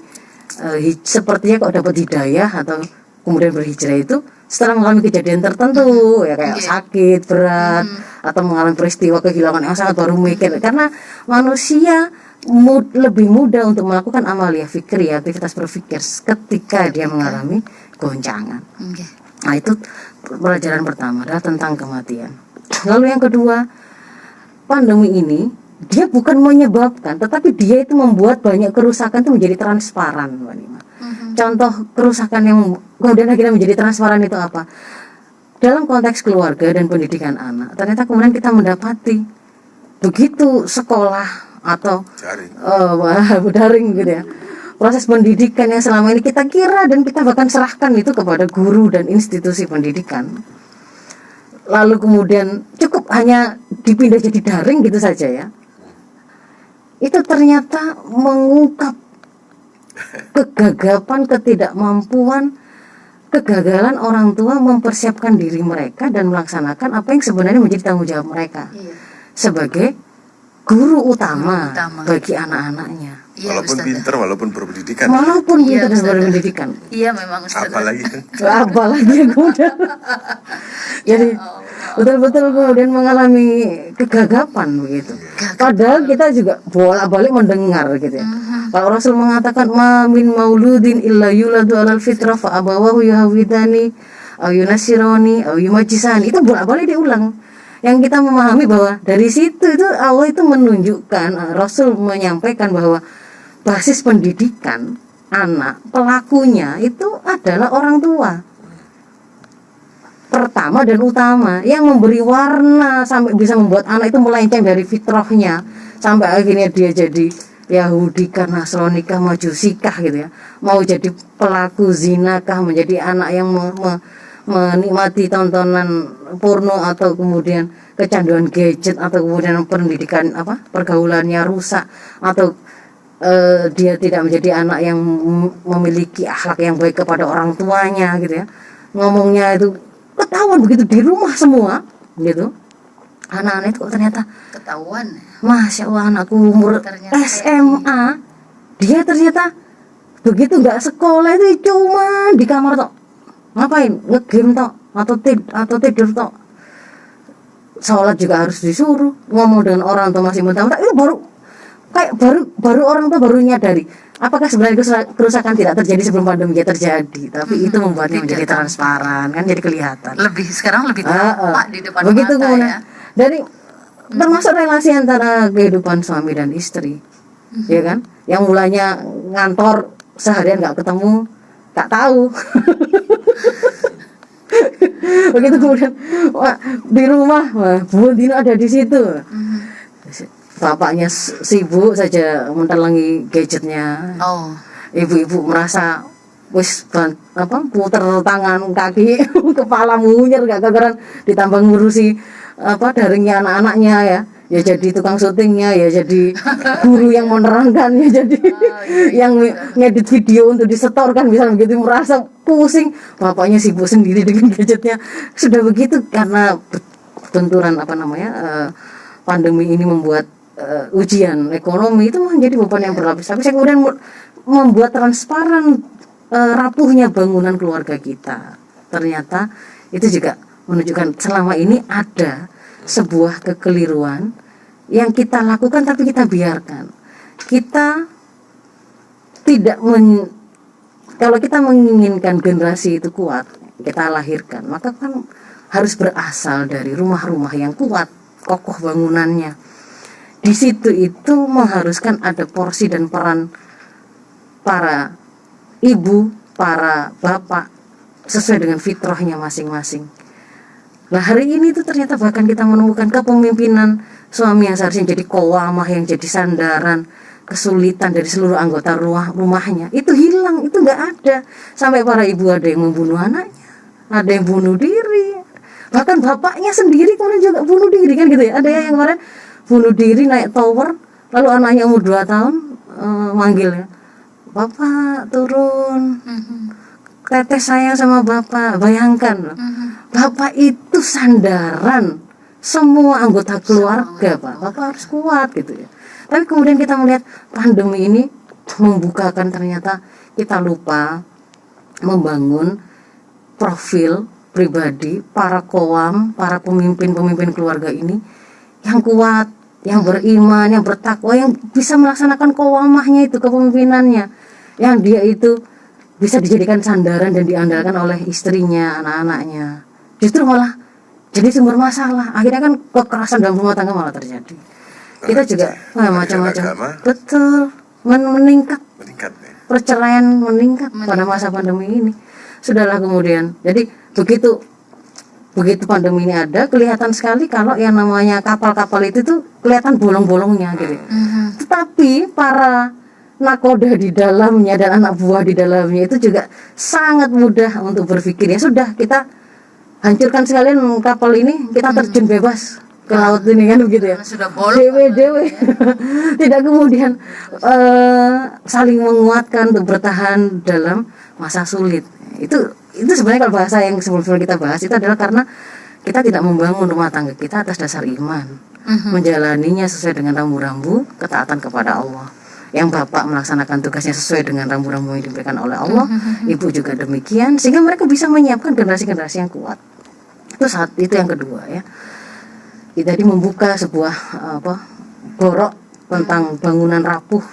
Speaker 2: sepertinya kok dapat hidayah atau kemudian berhijrah itu setelah mengalami kejadian tertentu ya, kayak sakit berat atau mengalami peristiwa kehilangan yang sangat, baru mikir. Karena manusia lebih mudah untuk melakukan amalia fikri, aktivitas berpikir, ketika dia mengalami goncangan. Nah, itu pelajaran pertama adalah tentang kematian. Lalu yang kedua, pandemi ini dia bukan menyebabkan, tetapi dia itu membuat banyak kerusakan itu menjadi transparan, Mbak Nima. Contoh kerusakan yang kemudian akhirnya menjadi transparan itu apa? Dalam konteks keluarga dan pendidikan anak, ternyata kemudian kita mendapati begitu sekolah atau daring gitu ya, proses pendidikan yang selama ini kita kira dan kita bahkan serahkan itu kepada guru dan institusi pendidikan, lalu kemudian cukup hanya dipindah jadi daring gitu saja ya, itu ternyata mengungkap kegagapan, ketidakmampuan, kegagalan orang tua mempersiapkan diri mereka dan melaksanakan apa yang sebenarnya menjadi tanggung jawab mereka sebagai guru utama bagi anak-anaknya.
Speaker 3: Walaupun pinter, walaupun berpendidikan.
Speaker 2: Walaupun pinter dan berpendidikan.
Speaker 1: Iya memang Ustaz.
Speaker 2: Apalagi yang kemudian. Jadi betul-betul kemudian mengalami kegagapan begitu. Padahal kita juga bolak-balik mendengar gitu ya. Kalau Rasul mengatakan ma min mauludin illa yuladu alal fitrah fa abawahu yuhawidani aw yunasirani aw yumajisani, itu bolak-balik diulang. Yang kita memahami bahwa dari situ itu Allah itu menunjukkan, Rasul menyampaikan bahwa basis pendidikan anak, pelakunya itu adalah orang tua. Pertama dan utama, yang memberi warna sampai bisa membuat anak itu melenceng dari fitrahnya sampai akhirnya dia jadi Yahudi kah, Nasrani kah, Majusi kah gitu ya, mau jadi pelaku zina kah, menjadi anak yang menikmati tontonan porno atau kemudian kecanduan gadget atau kemudian pendidikan pergaulannya rusak atau dia tidak menjadi anak yang memiliki akhlak yang baik kepada orang tuanya gitu ya, ngomongnya itu ketahuan begitu di rumah semua gitu. Anak-anak itu ternyata
Speaker 1: Ketahuan.
Speaker 2: Masya Allah, anakku umur SMA dia ternyata begitu nggak sekolah itu cuma di kamar tok, ngapain, ngegame tok atau tidur tok. Sholat juga harus disuruh, ngomong dengan orang tua masih mentah-mentah. Itu baru orang tua baru nyadari apakah sebenarnya kerusakan tidak terjadi sebelum pandemi terjadi, tapi itu membuatnya menjadi transparan kan, jadi kelihatan.
Speaker 1: Sekarang lebih tampak di depan
Speaker 2: begitu
Speaker 1: mata ya.
Speaker 2: Dari termasuk relasi antara kehidupan suami dan istri, ya kan, yang mulanya ngantor seharian nggak ketemu, tak tahu Begitu kemudian wah, di rumah, wah, Bu Dino ada di situ. Bapaknya sibuk saja mentelangi gadgetnya.
Speaker 1: Oh.
Speaker 2: Ibu-ibu merasa wis puter tangan kaki kepala munyer gak kegeran, ditambah ngurusi daringnya anak-anaknya ya jadi tukang syutingnya, ya jadi guru yang menerangkan, ya jadi yang ngedit video untuk disetorkan, misalnya begitu, merasa pusing. Bapaknya sibuk sendiri dengan gadgetnya. Sudah begitu karena benturan pandemi ini membuat ujian ekonomi itu menjadi beban yang berlapis. Tapi saya kemudian membuat transparan rapuhnya bangunan keluarga kita. Ternyata itu juga menunjukkan selama ini ada sebuah kekeliruan yang kita lakukan tapi kita biarkan. Kita tidak kalau kita menginginkan generasi itu kuat, kita lahirkan, maka kan harus berasal dari rumah-rumah yang kuat, kokoh bangunannya. Di situ itu mengharuskan ada porsi dan peran para ibu, para bapak sesuai dengan fitrahnya masing-masing. Nah hari ini itu ternyata bahkan kita menemukan kepemimpinan suami yang seharusnya jadi qawamah, yang jadi sandaran, kesulitan dari seluruh anggota rumahnya itu hilang, itu nggak ada. Sampai para ibu ada yang membunuh anaknya, ada yang bunuh diri, bahkan bapaknya sendiri kemudian juga bunuh diri kan gitu ya. Ada yang kemarin bunuh diri naik tower, lalu anaknya umur 2 tahun manggil ya, "Bapak turun, teteh sayang sama bapak." Bayangkan loh, bapak itu sandaran semua anggota keluarga, Pak. Bapak harus kuat gitu ya. Tapi kemudian kita melihat pandemi ini membukakan ternyata kita lupa membangun profil pribadi para qawam, para pemimpin-pemimpin keluarga ini yang kuat, yang beriman, yang bertakwa, yang bisa melaksanakan qawamahnya itu, kepemimpinannya, yang dia itu bisa dijadikan sandaran dan diandalkan oleh istrinya, anak-anaknya. Justru malah jadi sumber masalah. Akhirnya kan kekerasan dalam rumah tangga malah terjadi. Kita juga macam-macam. Betul, meningkat
Speaker 3: ya.
Speaker 2: Perceraian meningkat pada masa pandemi ini. Sudahlah kemudian. Jadi begitu pandemi ini ada, kelihatan sekali kalau yang namanya kapal-kapal itu tuh kelihatan bolong-bolongnya gitu. Tetapi para nakoda di dalamnya dan anak buah di dalamnya itu juga sangat mudah untuk berpikir, ya sudah kita hancurkan sekalian kapal ini, kita terjun bebas ke laut ini kan begitu ya.
Speaker 1: Sudah bolong.
Speaker 2: Dewe. Tidak kemudian saling menguatkan untuk bertahan dalam masa sulit. Itu sebenarnya kalau bahasa yang sebelum kita bahas itu adalah karena kita tidak membangun rumah tangga kita atas dasar iman, menjalaninya sesuai dengan rambu-rambu ketaatan kepada Allah. Yang bapak melaksanakan tugasnya sesuai dengan rambu-rambu yang diberikan oleh Allah, ibu juga demikian, sehingga mereka bisa menyiapkan generasi-generasi yang kuat. Itu yang kedua ya. Jadi membuka sebuah borok tentang bangunan rapuh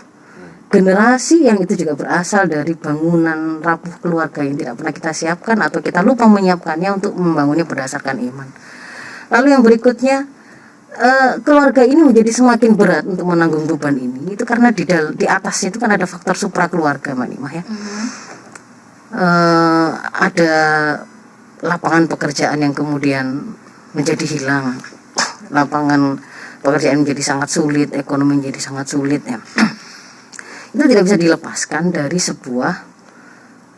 Speaker 2: generasi yang itu juga berasal dari bangunan rapuh keluarga yang tidak pernah kita siapkan atau kita lupa menyiapkannya untuk membangunnya berdasarkan iman. Lalu yang berikutnya, keluarga ini menjadi semakin berat untuk menanggung beban ini. Itu karena di atasnya itu kan ada faktor supra keluarga, Mbak Nimah ya. Ada lapangan pekerjaan yang kemudian menjadi hilang. Lapangan pekerjaan menjadi sangat sulit, ekonomi menjadi sangat sulit ya. Itu tidak bisa dilepaskan dari sebuah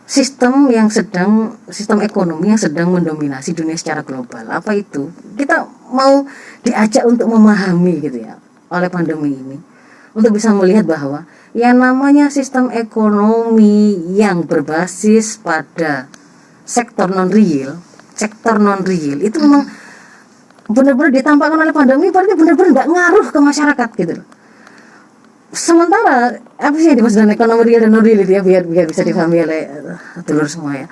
Speaker 2: sistem ekonomi yang sedang mendominasi dunia secara global. Apa itu? Kita mau diajak untuk memahami gitu ya oleh pandemi ini, untuk bisa melihat bahwa yang namanya sistem ekonomi yang berbasis pada sektor non real itu memang benar-benar ditampakkan oleh pandemi, berarti benar-benar nggak ngaruh ke masyarakat gitu loh. Sementara apa sih yang dimaksud dengan ekonomi real dan non real itu ya, biar bisa dipahami oleh dulur semua ya.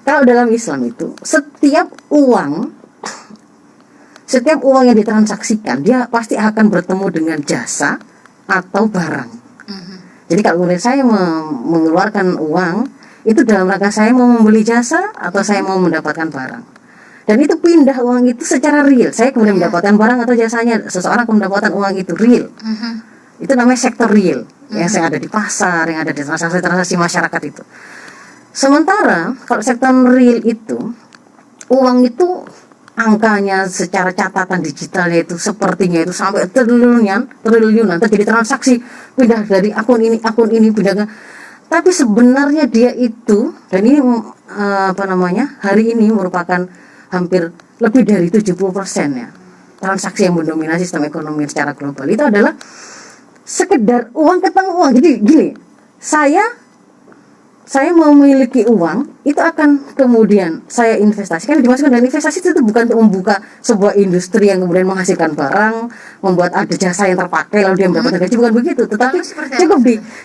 Speaker 2: Kalau dalam Islam itu setiap uang yang ditransaksikan dia pasti akan bertemu dengan jasa atau barang. Jadi kalau kemudian saya mengeluarkan uang itu dalam rangka saya mau membeli jasa atau saya mau mendapatkan barang. Dan itu pindah uang itu secara real. Saya kemudian mendapatkan barang atau jasanya, seseorang mendapatkan uang itu real. Itu namanya sektor real, yang ada di pasar, yang ada di transaksi masyarakat itu. Sementara kalau sektor real itu uang itu angkanya secara catatan digitalnya itu sepertinya itu sampai triliunan terjadi transaksi pindah dari akun ini pindah ke, tapi sebenarnya dia itu, dan ini hari ini merupakan hampir lebih dari 70% ya transaksi yang mendominasi sistem ekonomi secara global itu adalah sekedar uang ketemu uang. Jadi gini, saya memiliki uang itu akan kemudian saya investasikan, dimasukkan, dan investasi itu bukan untuk membuka sebuah industri yang kemudian menghasilkan barang, membuat ada jasa yang terpakai lalu dia mendapatkan gaji, bukan begitu, tetapi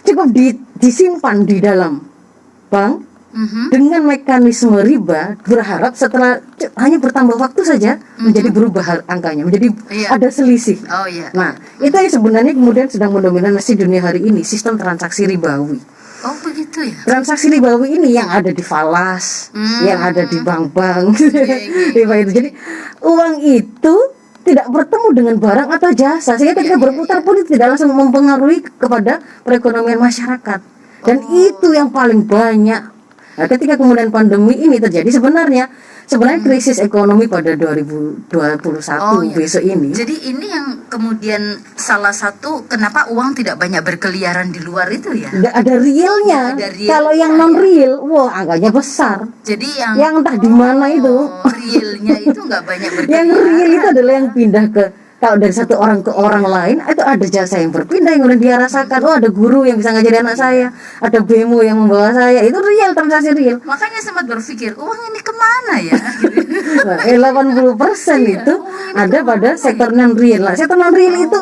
Speaker 2: cukup disimpan di dalam bank dengan mekanisme riba, berharap setelah hanya bertambah waktu saja menjadi berubah angkanya, menjadi ada selisih. Nah, itu yang sebenarnya kemudian sedang mendominasi dunia hari ini, sistem transaksi ribawi.
Speaker 1: Oh begitu ya.
Speaker 2: Transaksi ribawi ini yang ada di falas, yang ada di bank-bank, riba itu. Jadi uang itu tidak bertemu dengan barang atau jasa, sehingga ketika berputar pun itu tidak langsung mempengaruhi kepada perekonomian masyarakat. Dan itu yang paling banyak. Nah, ketika kemudian pandemi ini terjadi, sebenarnya krisis ekonomi pada 2021 besok ini.
Speaker 1: Jadi ini yang kemudian salah satu kenapa uang tidak banyak berkeliaran di luar itu ya.
Speaker 2: Nggak ada realnya. Kalau yang non real, wah angkanya besar.
Speaker 1: Jadi
Speaker 2: yang entah di mana itu.
Speaker 1: Realnya itu nggak banyak berkeliaran.
Speaker 2: Yang real itu adalah yang pindah ke, kalau dari satu orang ke orang lain itu ada jasa yang berpindah yang udah dia rasakan. Oh, ada guru yang bisa ngajari anak saya, ada bemo yang membawa saya, itu real, transaksi real.
Speaker 1: Makanya sempat berpikir uang ini kemana ya.
Speaker 2: Nah, 80% itu ada pada sektor non real. Nah, sektor non real itu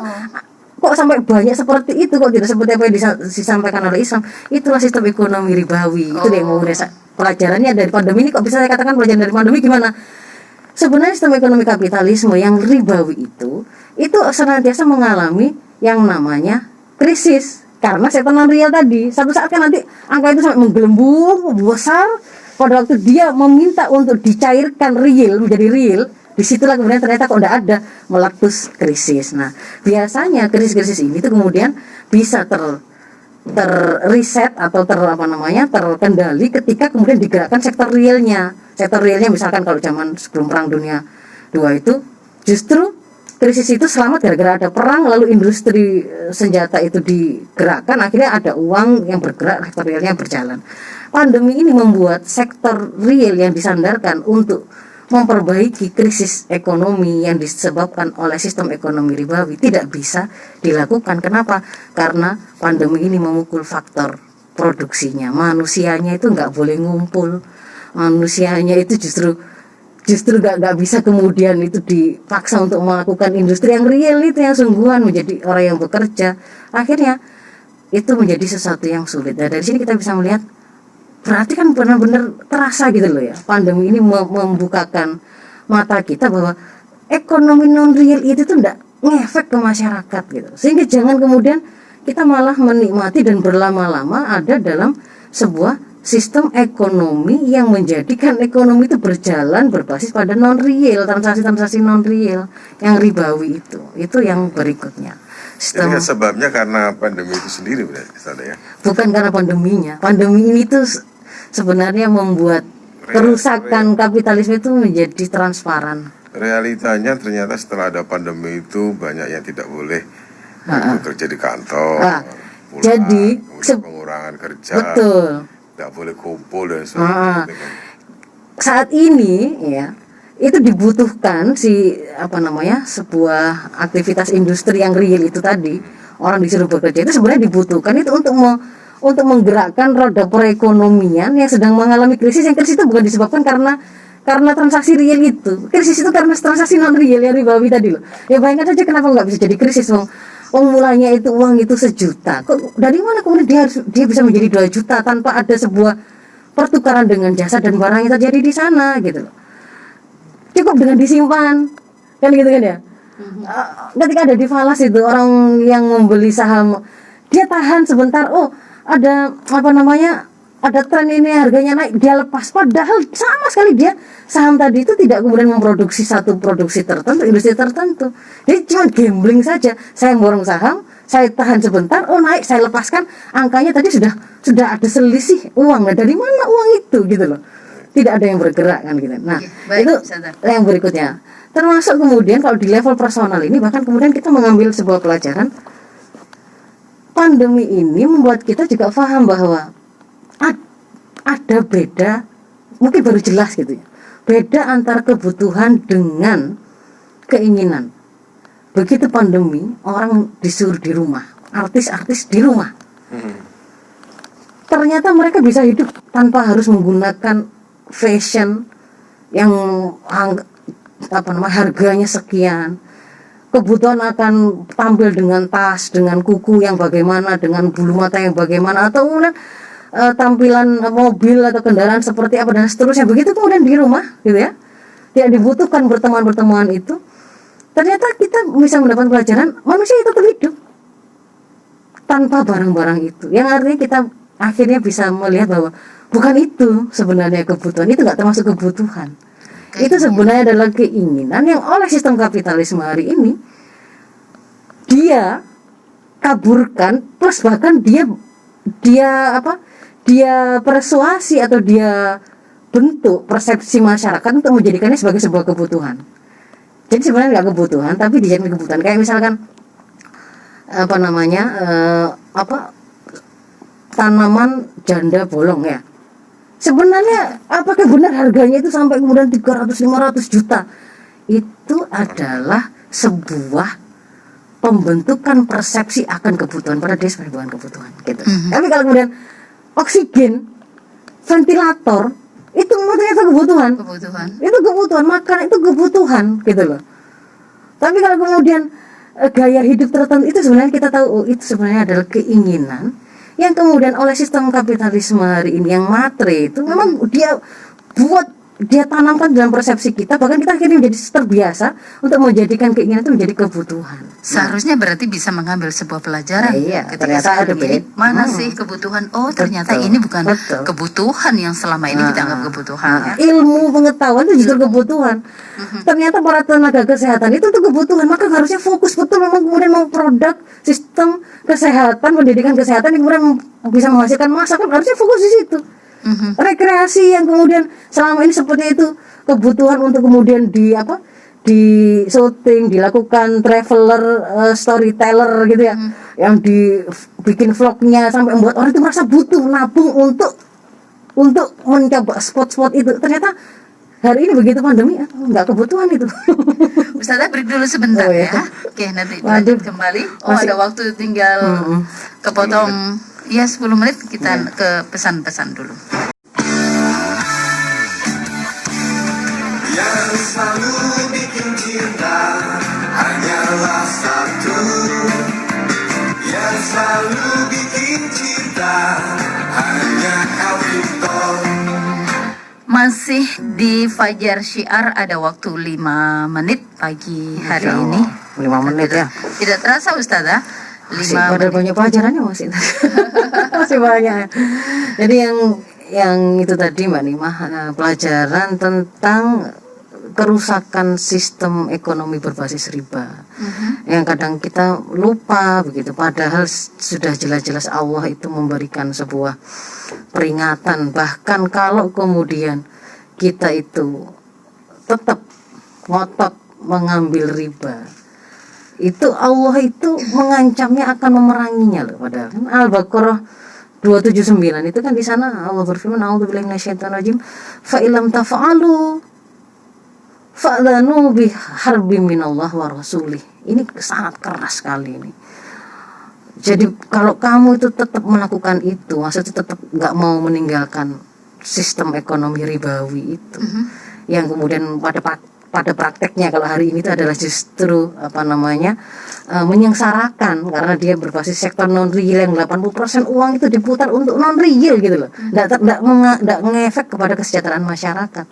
Speaker 2: kok sampai banyak seperti itu, kok tidak seperti apa yang disampaikan oleh Islam. Itulah sistem ekonomi ribawi. Itu yang mau pelajarannya dari pandemi ini. Kok bisa saya katakan pelajaran dari pandemi gimana? Sebenarnya sistem ekonomi kapitalisme yang ribawi itu senantiasa mengalami yang namanya krisis karena sektor non real tadi. Satu saat kan nanti angka itu sampai menggelembung besar, pada waktu dia meminta untuk dicairkan real menjadi real, disitulah kemudian ternyata kok tidak ada, meletus krisis. Nah, biasanya krisis-krisis ini tuh kemudian bisa terreset atau terkendali ketika kemudian digerakkan sektor realnya. Sektor realnya misalkan kalau zaman sebelum Perang Dunia II itu justru krisis itu selamat gara-gara ada perang, lalu industri senjata itu digerakkan, akhirnya ada uang yang bergerak, sektor realnya berjalan. Pandemi ini membuat sektor real yang disandarkan untuk memperbaiki krisis ekonomi yang disebabkan oleh sistem ekonomi ribawi tidak bisa dilakukan. Kenapa? Karena pandemi ini memukul faktor produksinya. Manusianya itu nggak boleh ngumpul. Manusianya itu justru nggak bisa kemudian itu dipaksa untuk melakukan industri yang real, itu yang sungguhan menjadi orang yang bekerja. Akhirnya itu menjadi sesuatu yang sulit. Dan dari sini kita bisa melihat, berarti kan benar-benar terasa gitu loh ya, pandemi ini membukakan mata kita bahwa ekonomi non real itu tuh enggak ngefek ke masyarakat gitu. Sehingga jangan kemudian kita malah menikmati dan berlama-lama ada dalam sebuah sistem ekonomi yang menjadikan ekonomi itu berjalan berbasis pada non real, transaksi non real yang ribawi itu yang berikutnya.
Speaker 3: Jadi sebabnya karena pandemi itu sendiri berarti ya? Bukan
Speaker 2: karena pandeminya. Pandemi ini tuh sebenarnya membuat kerusakan kapitalisme itu menjadi transparan.
Speaker 3: Realitanya ternyata setelah ada pandemi itu banyak yang tidak boleh bekerja di kantor, pulang,
Speaker 2: jadi
Speaker 3: pengurangan kerja,
Speaker 2: betul,
Speaker 3: tidak boleh kumpul dan sebagainya.
Speaker 2: Saat ini ya itu dibutuhkan sebuah aktivitas industri yang real itu tadi, orang disuruh bekerja itu sebenarnya dibutuhkan itu untuk menggerakkan roda perekonomian yang sedang mengalami krisis. Yang krisis itu bukan disebabkan karena transaksi real itu, krisis itu karena transaksi non real yang ribawi tadi loh. Ya bayangkan saja kenapa nggak bisa jadi krisis, mulanya itu uang itu 1 juta, kok dari mana kemudian dia bisa menjadi 2 juta tanpa ada sebuah pertukaran dengan jasa dan barang yang terjadi di sana gitu loh. Cukup dengan disimpan kan gitu kan ya. Ketika ada di falas itu, orang yang membeli saham dia tahan sebentar, oh ada ada tren ini harganya naik, dia lepas, padahal sama sekali dia saham tadi itu tidak kemudian memproduksi satu produksi tertentu, industri tertentu. Jadi cuma gambling saja. Saya borong saham, saya tahan sebentar, oh naik, saya lepaskan, angkanya tadi sudah ada selisih uang. Nah, dari mana uang itu gitu loh. tidak ada yang bergerak kan gitu. Nah,
Speaker 1: baik,
Speaker 2: itu
Speaker 1: Ustazah.
Speaker 2: yang berikutnya. Termasuk kemudian kalau di level personal ini bahkan kemudian kita mengambil sebuah pelajaran, pandemi ini membuat kita juga paham bahwa ada beda, mungkin baru jelas gitu ya, beda antara kebutuhan dengan keinginan. Begitu pandemi, orang disuruh di rumah, artis-artis di rumah. Ternyata mereka bisa hidup tanpa harus menggunakan fashion yang harganya sekian. Kebutuhan akan tampil dengan tas, dengan kuku yang bagaimana, dengan bulu mata yang bagaimana, atau kemudian tampilan mobil atau kendaraan seperti apa dan seterusnya. Begitu kemudian di rumah gitu ya, tidak dibutuhkan pertemuan-pertemuan itu. Ternyata kita bisa mendapat pelajaran manusia itu tetap hidup tanpa barang-barang itu. Yang artinya kita akhirnya bisa melihat bahwa bukan itu sebenarnya kebutuhan, itu nggak termasuk kebutuhan. Itu sebenarnya adalah keinginan yang oleh sistem kapitalisme hari ini dia kaburkan, plus bahkan dia persuasi atau dia bentuk persepsi masyarakat untuk menjadikannya sebagai sebuah kebutuhan. Jadi sebenarnya nggak kebutuhan, tapi dijadikan kebutuhan. Kayak misalkan tanaman janda bolong ya. Sebenarnya apakah benar harganya itu sampai kemudian 300-500 juta? Itu adalah sebuah pembentukan persepsi akan kebutuhan, pada dia sebenarnya bukan kebutuhan gitu. Tapi kalau kemudian oksigen, ventilator, itu ternyata kebutuhan. Itu kebutuhan, makan itu kebutuhan gitu loh. Tapi kalau kemudian gaya hidup tertentu itu sebenarnya kita tahu, itu sebenarnya adalah keinginan yang kemudian oleh sistem kapitalisme hari ini yang matre itu memang dia tanamkan dalam persepsi kita, bahkan kita akhirnya menjadi terbiasa untuk menjadikan keinginan itu menjadi kebutuhan.
Speaker 1: Seharusnya berarti bisa mengambil sebuah pelajaran ketika
Speaker 2: ternyata ada
Speaker 1: ini mana sih kebutuhan? Oh, ternyata ini bukan kebutuhan yang selama ini kita anggap kebutuhan.
Speaker 2: Ilmu pengetahuan itu justru kebutuhan. Ternyata para tenaga kesehatan itu tuh kebutuhan, maka harusnya fokus betul memang kemudian produk sistem kesehatan, pendidikan kesehatan yang kemudian bisa menghasilkan massa, kan harusnya fokus di situ. Rekreasi yang kemudian selama ini seperti itu kebutuhan untuk kemudian di syuting, dilakukan traveler, storyteller gitu ya, yang dibikin vlognya sampai membuat orang itu merasa butuh nabung untuk mencoba spot-spot itu. Ternyata hari ini begitu pandemi nggak kebutuhan itu.
Speaker 1: Ustazah break dulu sebentar ya. Oke, nanti lanjut kembali. Ada waktu tinggal kepotong ya 10 menit, kita ke pesan-pesan dulu.
Speaker 4: Yang selalu bikin cinta hanyalah satu. Yang selalu bikin cinta hanya Elvito.
Speaker 1: Masih di Fajar Syiar, ada waktu 5 menit pagi hari ini.
Speaker 2: 5 menit ya.
Speaker 1: Tidak terasa Ustazah. 5 menit.
Speaker 2: Banyak pelajarannya masih. Masih banyak. Jadi yang itu tadi Mbak Nimah, pelajaran tentang kerusakan sistem ekonomi berbasis riba. Yang kadang kita lupa begitu, padahal sudah jelas-jelas Allah itu memberikan sebuah peringatan. Bahkan kalau kemudian kita itu tetap ngotot mengambil riba, itu Allah itu mengancamnya akan memeranginya loh. Padahal kan Al-Baqarah 279 itu kan di sana Allah berfirman, a'udzubillahi minasyaitonirrajim, fa illam taf'alu fa'dhanu biharbim minallah wa rasulih. Ini sangat keras sekali ini. Jadi kalau kamu itu tetap melakukan itu, maksudnya tetap nggak mau meninggalkan sistem ekonomi ribawi itu, yang kemudian pada prakteknya kalau hari ini itu adalah justru menyengsarakan, karena dia berbasis sektor non real yang 80% uang itu diputar untuk non real gitu loh, nggak ngefek kepada kesejahteraan masyarakat.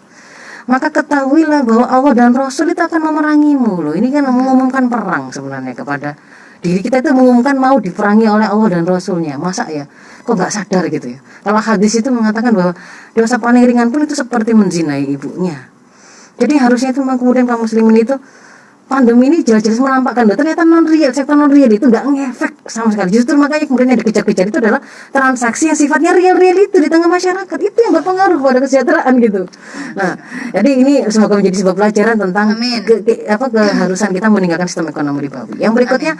Speaker 2: Maka ketahuilah bahwa Allah dan Rasul itu akan memerangimu loh. Ini kan mengumumkan perang sebenarnya kepada diri kita, itu mengumumkan mau diperangi oleh Allah dan Rasulnya. Masa ya kok nggak sadar gitu ya. Kalau hadis itu mengatakan bahwa dosa paling ringan pun itu seperti menzinai ibunya. Jadi harusnya itu memang kemudian kaum muslimin itu pandemi ini jelas-jelas menampakkan bahwa ternyata sektor non real itu nggak ngefek sama sekali. Justru makanya kemudian yang dikejar-kejar itu adalah transaksi yang sifatnya real itu di tengah masyarakat, itu yang berpengaruh pada kesejahteraan gitu. Nah, jadi ini semoga menjadi sebuah pelajaran tentang keharusan kita meninggalkan sistem ekonomi ribawi. Yang berikutnya,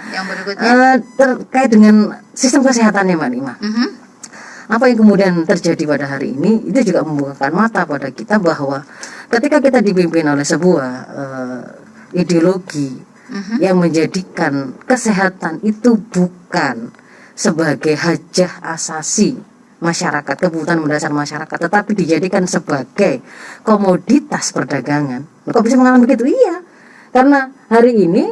Speaker 2: terkait dengan sistem kesehatannya, Mbak Nima. Apa yang kemudian terjadi pada hari ini itu juga membukakan mata pada kita bahwa ketika kita dipimpin oleh sebuah ideologi yang menjadikan kesehatan itu bukan sebagai hajah asasi masyarakat, kebutuhan mendasar masyarakat, tetapi dijadikan sebagai komoditas perdagangan. Kok bisa mengalami begitu? Iya, karena hari ini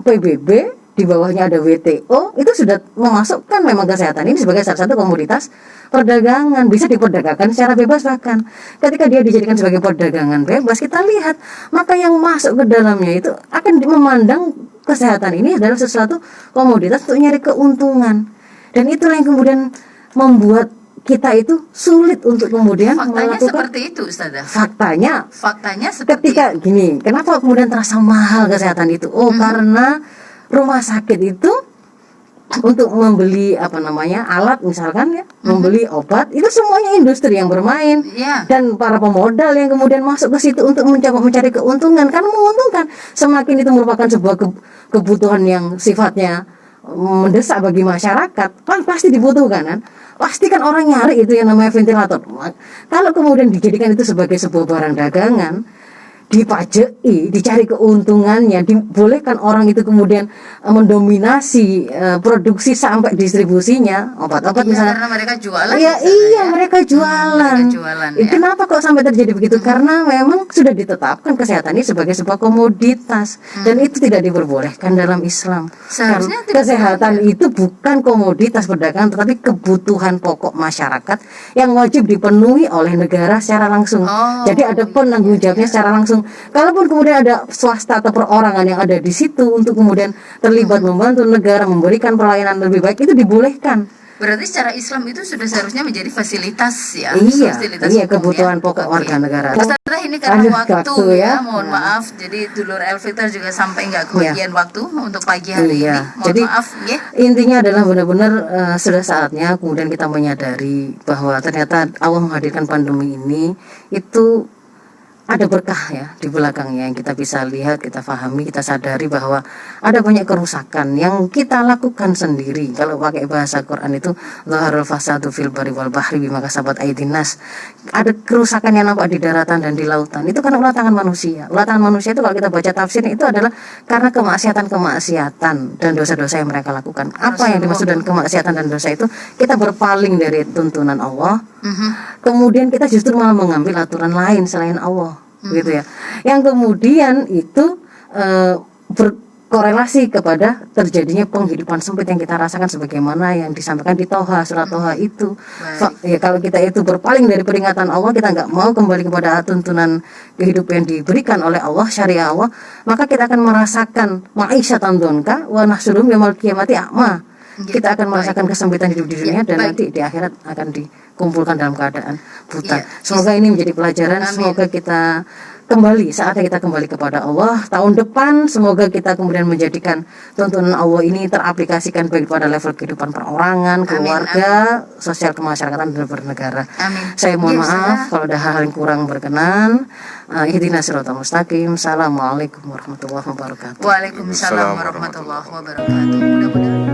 Speaker 2: PBB di bawahnya ada WTO itu sudah memasukkan memang kesehatan ini sebagai salah satu komoditas perdagangan, bisa diperdagangkan secara bebas. Bahkan ketika dia dijadikan sebagai perdagangan bebas, kita lihat maka yang masuk ke dalamnya itu akan memandang kesehatan ini adalah sesuatu komoditas untuk nyari keuntungan, dan itulah yang kemudian membuat kita itu sulit untuk kemudian
Speaker 1: Faktanya
Speaker 2: melakukan.
Speaker 1: seperti itu, Ustazah.
Speaker 2: Faktanya
Speaker 1: seperti
Speaker 2: ketika gini, kenapa kemudian terasa mahal kesehatan itu? Karena rumah sakit itu untuk membeli alat misalkan ya, membeli obat, itu semuanya industri yang bermain. Dan para pemodal yang kemudian masuk ke situ untuk mencoba mencari keuntungan, karena menguntungkan. Semakin itu merupakan sebuah kebutuhan yang sifatnya mendesak bagi masyarakat, kan pasti dibutuhkan kan. Pasti kan orang nyari itu yang namanya ventilator. Kalau kemudian dijadikan itu sebagai sebuah barang dagangan, dipajai, dicari keuntungannya, dibolehkan orang itu kemudian mendominasi produksi sampai distribusinya obat-obat misalnya.
Speaker 1: Karena mereka jualan.
Speaker 2: Mereka jualan. Kenapa kok sampai terjadi begitu? Karena memang sudah ditetapkan kesehatan ini sebagai sebuah komoditas, dan itu tidak diperbolehkan dalam Islam.
Speaker 1: Seharusnya
Speaker 2: Kesehatan itu bukan komoditas perdagangan, tetapi kebutuhan pokok masyarakat yang wajib dipenuhi oleh negara secara langsung. Jadi ada penanggung jawabnya secara langsung. Kalaupun kemudian ada swasta atau perorangan yang ada di situ untuk kemudian terlibat membantu negara memberikan pelayanan lebih baik, itu dibolehkan.
Speaker 1: Berarti secara Islam itu sudah seharusnya menjadi fasilitas ya.
Speaker 2: Fasilitas kebutuhan pokok warga negara.
Speaker 1: Ustazah, ini karena waktu ya, mohon
Speaker 2: Ya.
Speaker 1: maaf. Jadi Dulur Elfiter juga sampai nggak kebagian waktu untuk pagi hari ini. Mohon
Speaker 2: Jadi
Speaker 1: maaf ya.
Speaker 2: intinya adalah benar-benar sudah saatnya kemudian kita menyadari bahwa ternyata Allah menghadirkan pandemi ini itu ada berkah ya di belakangnya yang kita bisa lihat, kita pahami, kita sadari bahwa ada banyak kerusakan yang kita lakukan sendiri. Kalau pakai bahasa Quran itu zaharul fasadu fil barri wal bahri bima kasabat aydin nas. Ada kerusakan yang nampak di daratan dan di lautan. Itu karena ulah tangan manusia. Ulah tangan manusia itu kalau kita baca tafsirnya itu adalah karena kemaksiatan dan dosa-dosa yang mereka lakukan. Apa yang dimaksud dengan kemaksiatan dan dosa itu? Kita berpaling dari tuntunan Allah. Kemudian kita justru malah mengambil aturan lain selain Allah, gitu ya. Yang kemudian itu berkorelasi kepada terjadinya penghidupan sempit yang kita rasakan sebagaimana yang disampaikan di Toha, surat Toha itu. Ya, kalau kita itu berpaling dari peringatan Allah, kita nggak mau kembali kepada tuntunan kehidupan yang diberikan oleh Allah, syariah Allah, maka kita akan merasakan ma'isyatan donka wa nahsyurum yaumil qiyamati a'ma. Kita akan merasakan kesempitan hidup di dunia dan nanti di akhirat akan dikumpulkan dalam keadaan buta. Semoga ini menjadi pelajaran. Semoga kita kembali, saatnya kita kembali kepada Allah. Tahun depan semoga kita kemudian menjadikan tuntunan Allah ini teraplikasikan baik pada level kehidupan perorangan, keluarga, sosial kemasyarakatan dan bernegara. Saya mohon maaf kalau ada hal-hal yang kurang berkenan. Ihdinas siratal mustaqim. Assalamualaikum warahmatullahi wabarakatuh.
Speaker 1: Waalaikumsalam warahmatullahi wabarakatuh. Mudah-mudahan